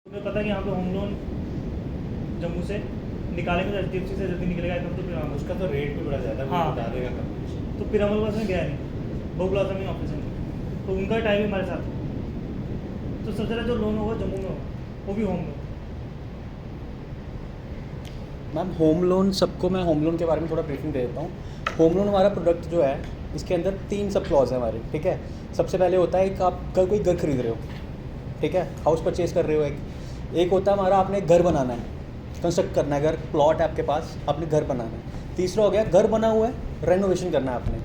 तुम्हें पता है कि यहाँ पे होम लोन जम्मू से निकालेंगे तो HDFC से जल्दी निकलेगा एकदम, तो फिर उसका तो रेट भी बड़ा ज़्यादा है, हाँ। वो बता देगा कंपनी। तो पिरामल पास में गया नहीं, बहुप्लाजा में ऑफिस है, तो उनका टाइम हमारे साथ है। तो सबसे पहले जो लोन होगा जम्मू में होगा, वो भी home loan. Ma'am home loan सबको, मैं होम लोन के बारे में थोड़ा ब्रीफिंग दे देता हूँ। होम लोन हमारा प्रोडक्ट जो है, इसके अंदर 3 सब क्लॉज हैं हमारे, ठीक है। सबसे पहले होता है एक आप कोई घर खरीद रहे हो, ठीक है, हाउस परचेज़ कर रहे हो। एक होता है हमारा आपने घर बनाना है, कंस्ट्रक्ट करना है, घर प्लॉट है आपके पास, आपने घर बनाना है। तीसरा हो गया घर बना हुआ है, रेनोवेशन करना है आपने,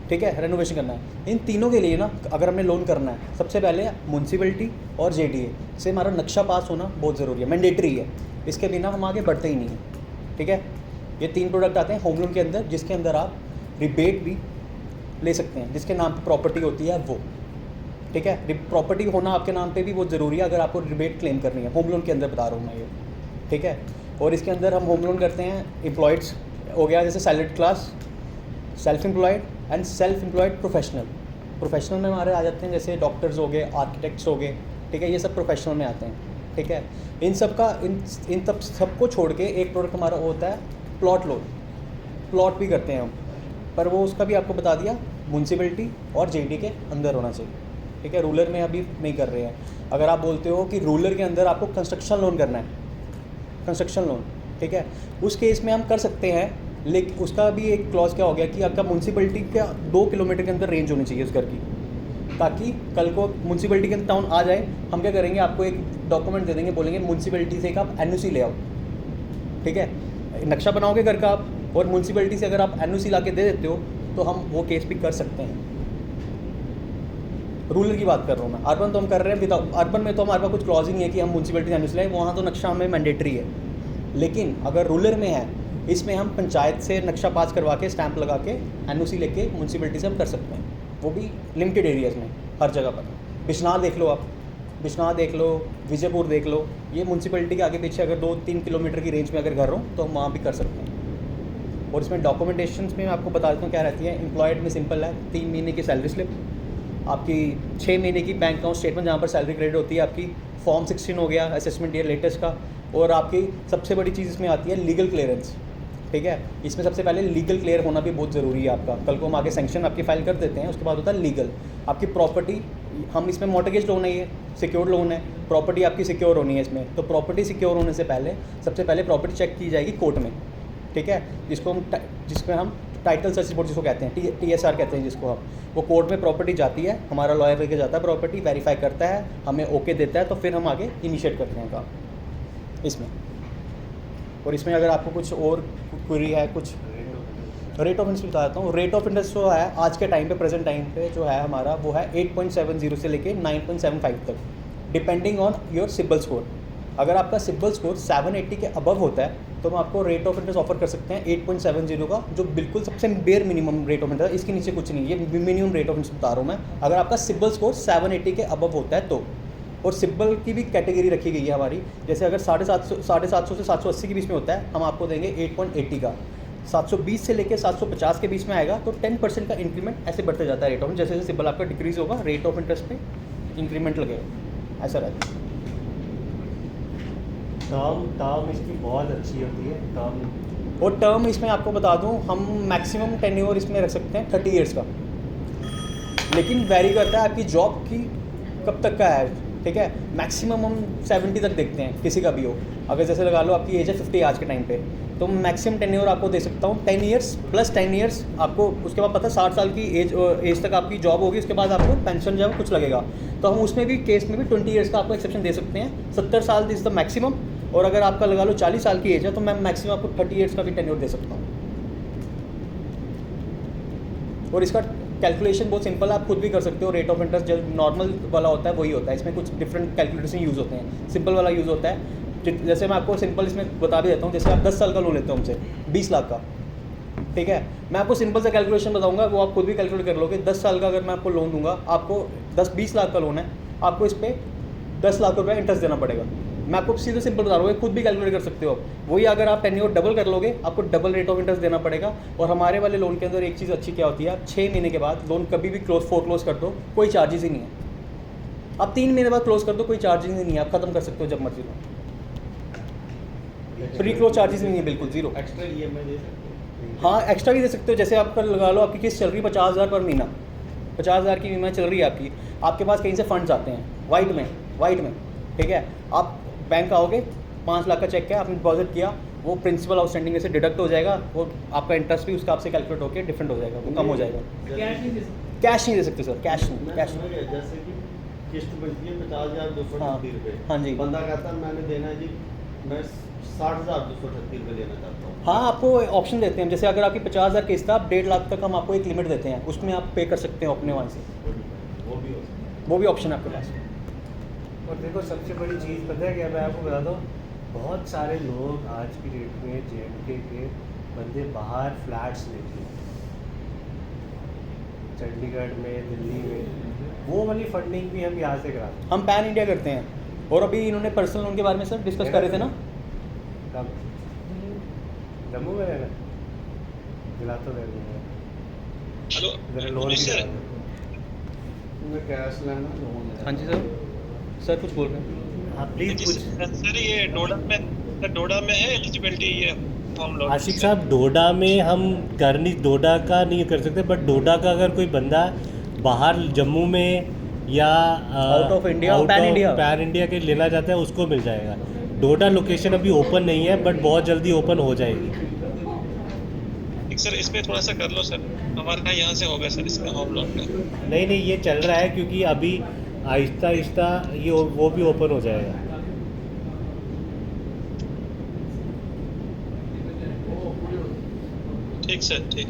ठीक है, रेनोवेशन करना है। इन तीनों के लिए ना अगर हमने लोन करना है, सबसे पहले म्यूनसिपैलिटी और JDA से हमारा नक्शा पास होना बहुत ज़रूरी है, मैंडेटरी है। इसके बिना हम आगे बढ़ते ही नहीं हैं, ठीक है। ये 3 प्रोडक्ट आते हैं होम लोन के अंदर, जिसके अंदर आप रिबेट भी ले सकते हैं, जिसके नाम पे प्रॉपर्टी होती है वो, ठीक है। प्रॉपर्टी होना आपके नाम पे भी बहुत ज़रूरी है अगर आपको रिबेट क्लेम करनी है, होम लोन के अंदर बता रहा हूँ मैं ये, ठीक है। और इसके अंदर हम होम लोन करते हैं एम्प्लॉयड्स हो गया, जैसे salaried class, self employed and self employed professional. Professional में हमारे आ जाते हैं जैसे डॉक्टर्स हो गए, आर्किटेक्ट्स हो गए, ठीक है, ये सब प्रोफेशनल में आते हैं, ठीक है। इन सब का इन तब सबको छोड़ के एक प्रोडक्ट हमारा होता है प्लॉट लोन। प्लॉट भी करते हैं हम, पर वो उसका भी आपको बता दिया, म्यूनसिपैलिटी और JD के अंदर होना चाहिए, ठीक है। रूरल में अभी नहीं कर रहे हैं। अगर आप बोलते हो कि रूरल के अंदर आपको कंस्ट्रक्शन लोन करना है, कंस्ट्रक्शन लोन, ठीक है, उस केस में हम कर सकते हैं, लेकिन उसका भी एक क्लॉज क्या हो गया कि आपका म्यूनसिपैलिटी का 2 किलोमीटर के अंदर रेंज होनी चाहिए उस घर की, ताकि कल को म्यूनसिपैलिटी के अंदर टाउन आ जाए, हम क्या करेंगे, आपको एक डॉक्यूमेंट दे देंगे, बोलेंगे म्यूनसिपैलिटी से एक आप NOC ले आओ, ठीक है। नक्शा बनाओगे घर का आप, और म्यूनसिपैलिटी से अगर आप NOC ला के दे देते हो तो हम वो केस भी कर सकते हैं। रूरल की बात कर रहा हूँ मैं, अर्बन तो हम कर रहे हैं विदाउट, अर्बन में तो हमारे पास कुछ क्लॉज ही नहीं है कि हम म्यूनसिपैलिटी से NOC लाएं, वहाँ तो नक्शा हमें मैंडेटरी है। लेकिन अगर रूरल में है, इसमें हम पंचायत से नक्शा पास करवा के स्टैंप लगा के NOC लेके म्यूनसिपैलिटी से हम कर सकते हैं, वो भी लिमिटेड एरियाज़ में, हर जगह पर। बिश्नाह देख लो आप, बिश्नाह देख लो, विजयपुर देख लो, ये म्यूनसिपैलिटी के आगे पीछे अगर 2-3 किलोमीटर की रेंज में अगर घर हो तो हम वहाँ भी कर सकते हैं। और इसमें डॉक्यूमेंटेशंस में मैं आपको बता देता हूँ क्या रहती है। एम्प्लॉयड में सिंपल है, 3 महीने की सैलरी स्लिप, आपकी 6 महीने की बैंक अकाउंट स्टेटमेंट जहाँ पर सैलरी क्रेडिट होती है आपकी, फॉर्म 16 हो गया असेसमेंट ईयर लेटेस्ट का, और आपकी सबसे बड़ी चीज़ इसमें आती है लीगल क्लियरेंस, ठीक है। इसमें सबसे पहले लीगल क्लियर होना भी बहुत ज़रूरी है आपका, कल को हम आगे सेंक्शन आपकी फाइल कर देते हैं, उसके बाद होता है लीगल। आपकी प्रॉपर्टी, हम इसमें मॉर्टगेज लोन है, ये सिक्योर्ड लोन है, प्रॉपर्टी आपकी सिक्योर होनी है इसमें। तो प्रॉपर्टी सिक्योर होने से पहले सबसे पहले प्रॉपर्टी चेक की जाएगी कोर्ट में, ठीक है, जिसमें हम टाइटल सर्च रिपोर्ट जिसको कहते हैं, TSR कहते हैं जिसको हम, वो कोर्ट में प्रॉपर्टी जाती है, हमारा लॉयर लेके जाता है, प्रॉपर्टी वेरीफाई करता है, हमें ओके देता है, तो फिर हम आगे इनिशिएट करते हैं काम इसमें। और इसमें अगर आपको कुछ और क्वेरी है, कुछ रेट ऑफ इंटरेस्ट बता देता हूँ। रेट ऑफ इंटरेस्ट जो है आज के टाइम पे, प्रेजेंट टाइम पे जो है हमारा, वो है 8.70 से लेके 9.75 तक, depending on your CIBIL score. अगर आपका सिबिल स्कोर 780 के अबव होता है तो हम आपको रेट ऑफ इंटरेस्ट ऑफर कर सकते हैं 8.70 का, जो बिल्कुल सबसे bare minimum rate of interest, इसके नीचे कुछ नहीं, ये मिनिमम रेट ऑफ इंटरेस्ट बता रहा हूँ मैं। अगर आपका सिबिल स्कोर 780 के अबव होता है तो, और सिबिल की भी कैटेगरी रखी गई है हमारी, जैसे अगर 750 से 780 के बीच में होता है हम आपको देंगे 8.80 का, 720 से लेकर 750 के बीच में आएगा तो 10% का इंक्रीमेंट ऐसे बढ़ते जाता है रेट ऑफ, जैसे जैसे सिबिल आपका डिक्रीज होगा रेट ऑफ इंटरेस्ट पे इंक्रीमेंट लगेगा, ऐसा रहता है। टर्म इसकी बहुत अच्छी होती है, टर्म। और टर्म इसमें आपको बता दूं, हम मैक्सिमम टेन्योर इसमें रख सकते हैं 30 ईयर्स का, लेकिन वेरी करता है आपकी जॉब की कब तक का है, ठीक है। मैक्सिमम हम 70 तक देखते हैं किसी का भी हो। अगर जैसे लगा लो आपकी एज है 50 आज के टाइम पे, तो मैक्सिमम टेन्योर आपको दे सकता हूँ 10 ईयर्स प्लस 10 ईयर्स आपको, उसके बाद पता है 60 साल की एज तक आपकी जॉब होगी, उसके बाद आपको पेंशन जो है कुछ लगेगा, तो हम उसमें भी केस में भी 20 ईयर्स का आपको एक्सेप्शन दे सकते हैं। 70 साल इज़ द मैक्सिमम, और अगर आपका लगा लो 40 साल की एज है तो मैं मैक्सिमम आपको 30 ईयर्स का भी टेन्योर दे सकता हूँ। और इसका कैलकुलेशन बहुत सिंपल है, आप खुद भी कर सकते हो। रेट ऑफ इंटरेस्ट जो नॉर्मल वाला होता है वही होता है, इसमें कुछ डिफरेंट कैलकुलेशन यूज़ होते हैं। सिंपल वाला यूज़ होता है, जैसे मैं आपको सिंपल इसमें बता भी देता हूँ। जैसे आप 10 साल का लोन लेते हो हमसे 20 लाख का, ठीक है, मैं आपको सिंपल सा कैलकुलेशन बताऊंगा, वो आप खुद भी कैलकुलेट कर लोगे। 10 साल का अगर मैं आपको लोन दूंगा, आपको 20 लाख का लोन है, आपको इस पर 10 लाख रुपये इंटरेस्ट देना पड़ेगा। मैं आपको सीधे सिंपल बता रहा हूँ, खुद भी कैलकुलेट कर सकते हो आप। वही अगर आप टेन्योर डबल कर लोगे, आपको डबल रेट ऑफ इंटरेस्ट देना पड़ेगा। और हमारे वाले लोन के अंदर एक चीज़ अच्छी क्या होती है, आप 6 महीने के बाद लोन कभी भी फोरक्लोज कर दो, कोई चार्जेस ही नहीं है। आप 3 महीने बाद क्लोज कर दो, कोई चार्जेस नहीं है, आप खत्म कर सकते हो जब मर्जी लो। प्री क्लोज चार्जेस नहीं है, बिल्कुल जीरो। एक्स्ट्रा EMI दे सकते हो? हाँ एक्स्ट्रा भी दे सकते हो, जैसे आपका लगा लो आपकी किस्त चल रही है 50,000 पर महीना, 50,000 की EMI चल रही है आपकी, आपके पास कहीं से फंड्स आते हैं वाइट में, ठीक है, आप बैंक आओगे, 5 लाख का चेक है, आपने डिपॉजिट किया, वो प्रिंसिपल आउटस्टैंडिंग में से डिडक्ट हो जाएगा, वो आपका इंटरेस्ट भी उसका आपसे कैलकुलेट होकर डिफरेंट हो जाएगा, वो कम हो जाएगा। कैश नहीं दे सकते। कैश नहीं दे सकते सर, कैश नहीं, मैं कैश समझ नहीं। गया, जैसे कि किस्त बनती है 50,238 रुपये। हाँ जी। बंदा कहता है मैंने देना है जी, मैं 60,238 रुपये देना चाहता हूँ। हाँ आपको ऑप्शन देते हैं, जैसे अगर आपकी 50,000 किस्त है, आप 1.5 लाख तक हम आपको एक लिमिट देते हैं, उसमें आप पे कर सकते हो अपने वहाँ से, वो भी हो सकता है। वो भी ऑप्शन है आपके पास। और देखो सबसे बड़ी चीज़ पता है क्या, मैं आपको बता दूँ, बहुत सारे लोग आज की डेट में JNK के बंदे बाहर फ्लैट्स लेते हैं, चंडीगढ़ में, दिल्ली में, वो वाली फंडिंग भी हम यहाँ से कराते हम पैन इंडिया करते हैं, और अभी इन्होंने पर्सनल लोन के बारे में सर डिस्कस कर रहे थे ना। हैं। कब? जम्मू में रहना दिलाते रहते हैं, हेलो जरा लोन भी सर। करा दो। मैं कैश लेना, लोन लेना। हाँ जी सर कुछ बोल रहे हैं। हाँ प्लीज़ कुछ। सर ये डोडा में है एलिजिबिलिटी ये होम लोन? आशिक साहब, डोडा में हम डोडा का नहीं कर सकते, बट डोडा का अगर कोई बंदा बाहर जम्मू में या Out of India, pan India के लेना चाहता है, उसको मिल जाएगा। डोडा लोकेशन अभी ओपन नहीं है, बट बहुत जल्दी ओपन हो जाएगी। एक सर इसमें थोड़ा सा कर लो सर, हमारा यहाँ से होगा सर इसका होम लोन का। नहीं ये चल रहा है, क्योंकि अभी आहिस्ता आहिस्ता ये वो भी ओपन हो जाएगा। ठीक सर, ठीक।